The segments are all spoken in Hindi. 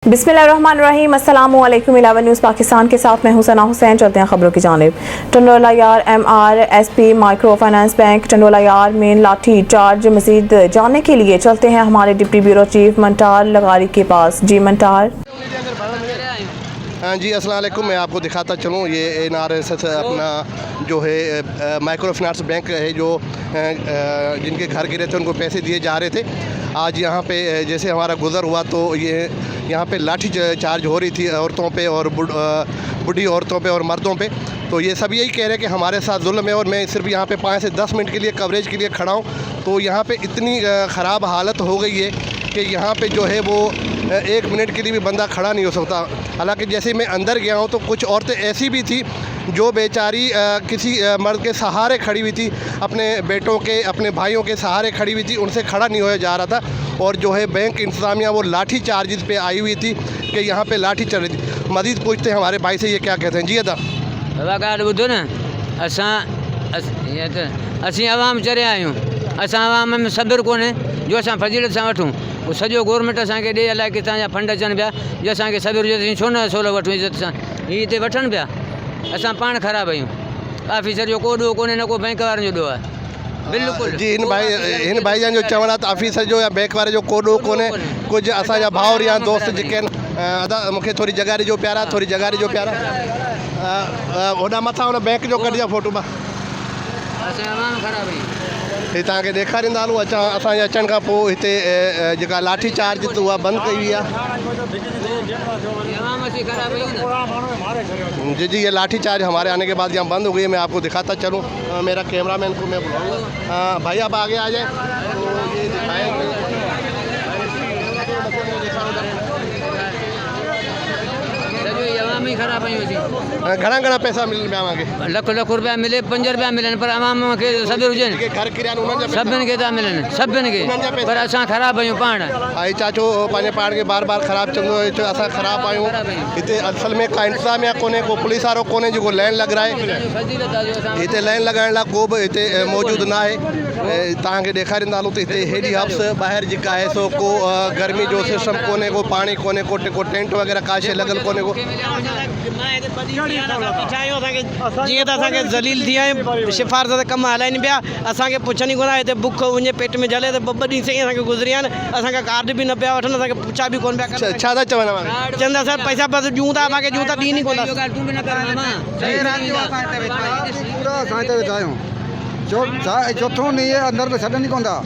बिस्मिल्लाहिर्रहमानिर्रहीम अस्सलामुअलैकुम 11 न्यूज़ पाकिस्तान के साथ मैं हूं सना हुसैन। चलते हैं खबरों की जानिब। टंडोला यार MRSP माइक्रो फाइनेंस बैंक टंडोला यार में लाठी चार्ज। मजीद जानने के लिए चलते हैं हमारे डिप्टी ब्यूरो चीफ मंटार लगारी के पास। जी मंटार। हाँ जी, अस्सलाम वालेकुम। मैं आपको दिखाता चलूँ, ये NRSS अपना जो है माइक्रो फाइनेंस बैंक है, जो जिनके घर गिरे थे उनको पैसे दिए जा रहे थे। आज यहाँ पे जैसे हमारा गुज़र हुआ तो ये यहाँ पे लाठी चार्ज हो रही थी औरतों पे और बूढ़ी औरतों पे और मर्दों पे। तो ये सब यही कह रहे हैं कि हमारे साथ जुल्म है, और मैं सिर्फ यहाँ पे 5 से 10 मिनट के लिए कवरेज के लिए खड़ा हूँ। तो यहाँ पे इतनी ख़राब हालत हो गई है कि यहाँ पे जो है वो 1 मिनट के लिए भी बंदा खड़ा नहीं हो सकता। हालांकि जैसे मैं अंदर गया हूँ तो कुछ औरतें ऐसी भी थी जो बेचारी किसी मर्द के सहारे खड़ी हुई थी, अपने बेटों के अपने भाइयों के सहारे खड़ी हुई थी, उनसे खड़ा नहीं होया जा रहा था। और जो है बैंक इंतज़ामिया वो लाठी चार्जिस पे आई हुई थी कि यहाँ पे लाठी चल रही थी। मज़ीद पूछते हैं हमारे भाई से, ये क्या कहते हैं। जी अदा ॿुधो न, असीं आवाम चरिया आहियूं, असां आवाम में सब्र कोन्हे जो असां फज़ीलत सां वठूं। वो सॼो गवर्नमेंट असांखे ॾे, अलाए किथां जा फंड अचनि पिया जो असांखे सब्र हुजे असीं छो न सवलो वठूं इज़त सां। हीअ हिते वठनि पिया, असां पाण ख़राबु आहियूं। ऑफिसर जो को ॾोह कोन्हे, न को बैंक वारनि जो ॾोह आहे। बिल्कुलु जी, हिन भाई जन जो चवण आहे त ऑफिसर जो या बैंक वारे जो को ॾोह कोन्हे। कुझु असांजा भाउर या दोस्त जेके आहिनि, अदा मूंखे थोरी जॻह ॾिजो प्यारा, थोरी जॻह ॾिजो प्यारा। होॾां मथां हुन बैंक जो कढिजा फ़ोटो बा। असां आवाम ख़राबु आहियूं। हीअ तव्हांखे ॾेखारींदा हलूं। असांजे अचण खां पोइ हिते जेका लाठी चार्ज त उहा बंदि कई हुई आहे। जी जी, ये लाठी चार्ज हमारे आने के बाद यहाँ बंद हो गई है। मैं आपको दिखाता चलूँ, मेरा कैमरामैन को मैं बुलाऊँगा। भाई आप आगे आ जाएँ तो ये दिखाएँ। ख़राब आहियूं। घणा पैसा मिलनि पिया मूंखे? लख रुपया मिले, 5 रुपया मिलनि, पर आवाम खे सब्र हुजनि। घर किरिया सभिनि खे था मिलनि, सभिनि खे, पर असां ख़राबु आहियूं पाण। भाई चाचो पंहिंजे पाण खे बार बार ख़राबु चवंदो आहे, असां ख़राबु आहियूं। हिते असल में का इंतज़ामिया कोन्हे, को पुलिस वारो कोन्हे जेको लाइन लॻाए। हिते लाइन लॻाइण लाइ को बि हिते मौजूदु न आहे। तव्हांखे ॾेखारींदा हलूं त हिते हेॾी हब्स ॿाहिरि जेका आहे सो को गर्मी जो सिस्टम कोन्हे, को पाणी कोन्हे, को टेंट वग़ैरह का शइ लॻल कोन्हे। को जीअं त असांखे ज़लील थी विया आहियूं, सिफ़ारिश ते कमु हलाइनि पिया, असांखे पुछनि ई कोन। हिते बुख वञे पेट में जले त 2 ॾींहं सही असांखे गुज़रिया आहिनि। असांखे कार्ड बि न पिया वठनि, असांखे पुछा बि कोन पिया। छा था चवनि? चवंदा असां पैसा बसि ॾियूं था, असांखे ॾियूं था, ॾींहं ई कोन। चौथों ॾींहुं अंदर में छॾनि ई कोन था।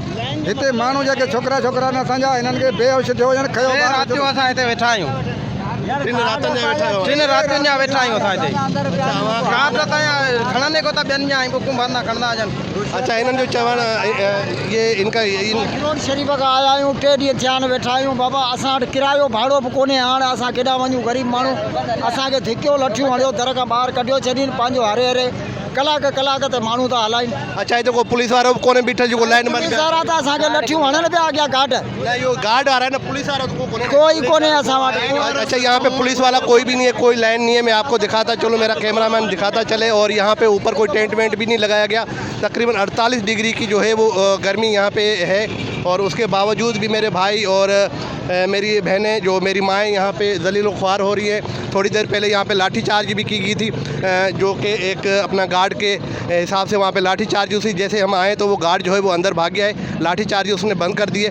हिते माण्हू जेके छोकिरा आहिनि असांजा, हिननि खे बेहोश थियो हुजनि, खयो। राति जो असां हिते वेठा आहियूं, 3 रातियुनि जा वेठा आहियूं असां हिते। कार्ड त खणंदे को त ॿियनि जा बुकूं भरना खणंदा अचनि। अच्छा, हिननि जो चवणु ये इनका रोड शरीफ़ खां आया आहियूं, 3 ॾींहं थिया आहिनि वेठा आहियूं। बाबा असां वटि किरायो भाड़ो बि कोन्हे। हाणे असां केॾां वञूं? ग़रीब माण्हू, असांखे धिकियो लठियूं हणियो, दर खां ॿाहिरि कढियो छॾीनि पंहिंजो हरे कलाक ते माण्हू था हलाइनि। अच्छा, हिते को पुलिस वारो बि कोन्हे बीठल जेको लाइन में? पुलिस वारा त असांखे लठियूं हणनि पिया अॻियां गार्ड। न, इहो गार्ड वारा है ना, पुलिस वारा तो कोन्हे। कोई कोन्हे असां वटि। अच्छा, यहाँ पे पुलिस वाला कोई भी नहीं है, कोई लाइन नहीं है। मैं आपको दिखाता चलो, मेरा कैमरामैन दिखाता चले। और यहाँ पे ऊपर कोई टेंट वेंट भी नहीं लगाया गया। तकरीबन 48 डिग्री की जो है वो गर्मी यहाँ पे है, और उसके बावजूद भी मेरे भाई और मेरी बहनें, जो मेरी माएँ यहाँ पे ज़लील ख्वार हो रही है। थोड़ी देर पहले यहाँ पे लाठी चार्ज भी की गई थी, जो कि एक अपना गार्ड के हिसाब से वहाँ पे लाठी चार्ज हुई। जैसे हम आए तो वो गार्ड जो है वो अंदर भाग गया है, लाठी चार्ज उसने बंद कर दिए।